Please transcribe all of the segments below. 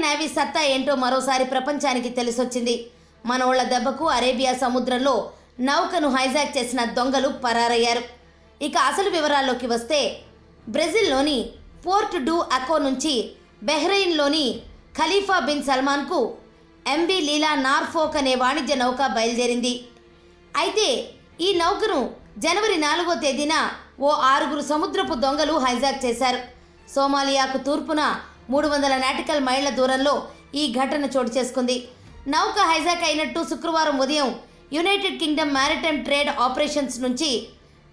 Navy సత్తా ఏంటో మరోసారి ప్రపంచానికి తెలిసొచ్చింది. మనోళ్ల దెబ్బకు అరేబియా సముద్రంలో నౌకను హైజాక్ చేసిన దొంగలు పరారయ్యారు. ఇక అసలు వివరాల్లోకి వస్తే, బ్రెజిల్లోని పోర్ట్ డు అకో నుంచి బెహ్రెయిన్లోని ఖలీఫా బిన్ సల్మాన్కు ఎంబీ లీలా నార్ఫోక్ అనే వాణిజ్య నౌక బయలుదేరింది. అయితే ఈ నౌకను జనవరి 4వ తేదీన ఓ 6 సముద్రపు దొంగలు హైజాక్ చేశారు. సోమాలియాకు తూర్పున 300 నాటికల్ మైళ్ల దూరంలో ఈ ఘటన చోటు చేసుకుంది. నౌక హైజాక్ అయినట్టు శుక్రవారం ఉదయం United Kingdom maritime trade operations నుంచి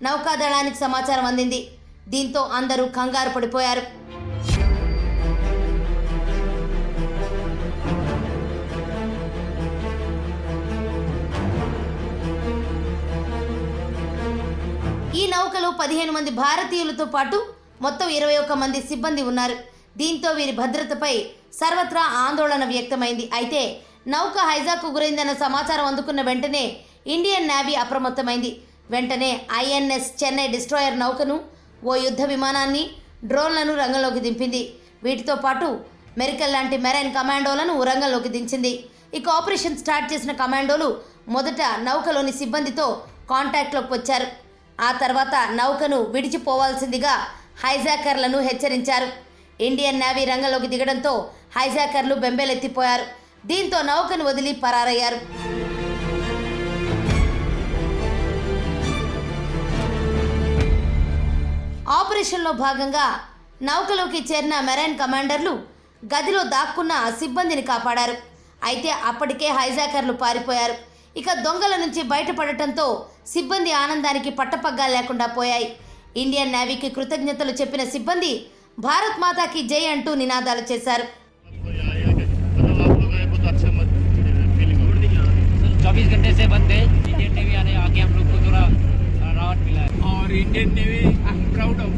నౌకాదళానికి సమాచారం అందింది. దీంతో అందరూ కంగారు పడిపోయారు. ఈ నౌకలో 15 మంది భారతీయులతో పాటు మొత్తం 21 మంది సిబ్బంది ఉన్నారు. దీంతో వీరి భద్రతపై సర్వత్రా ఆందోళన వ్యక్తమైంది. అయితే నౌక హైజాక్కు గురైందన్న సమాచారం అందుకున్న వెంటనే ఇండియన్ నేవీ అప్రమత్తమైంది. వెంటనే ఐఎన్ఎస్ చెన్నై డిస్ట్రాయర్ నౌకను, ఓ యుద్ధ విమానాన్ని, డ్రోన్లను రంగంలోకి దింపింది. వీటితో పాటు మెరికల్ లాంటి మెరైన్ కమాండోలను రంగంలోకి దించింది. ఇక ఆపరేషన్ స్టార్ట్ చేసిన కమాండోలు మొదట నౌకలోని సిబ్బందితో కాంటాక్ట్లోకి వచ్చారు. ఆ తర్వాత నౌకను విడిచిపోవాల్సిందిగా హైజాకర్లను హెచ్చరించారు. ఇండియన్ నేవీ రంగంలోకి దిగడంతో హైజాకర్లు బెంబేలెత్తిపోయారు. దీంతో నౌకను వదిలి పరారయ్యారు. ఆపరేషన్లో భాగంగా నౌకలోకి చేరిన మెరైన్ కమాండర్లు గదిలో దాక్కున్న సిబ్బందిని కాపాడారు. అయితే అప్పటికే హైజాకర్లు పారిపోయారు. ఇక దొంగల నుంచి బయటపడటంతో సిబ్బంది ఆనందానికి పట్టపగ్గాలు లేకుండా పోయాయి. ఇండియన్ నేవీకి కృతజ్ఞతలు చెప్పిన సిబ్బంది భారత్ మాతాకి జై అంటూ నినాదాలు చేశారు. 24 घंटे से बंद है। इंडियन नेवी आने आके हम लोग को थोड़ा राहत मिला है और Indian navy I am proud of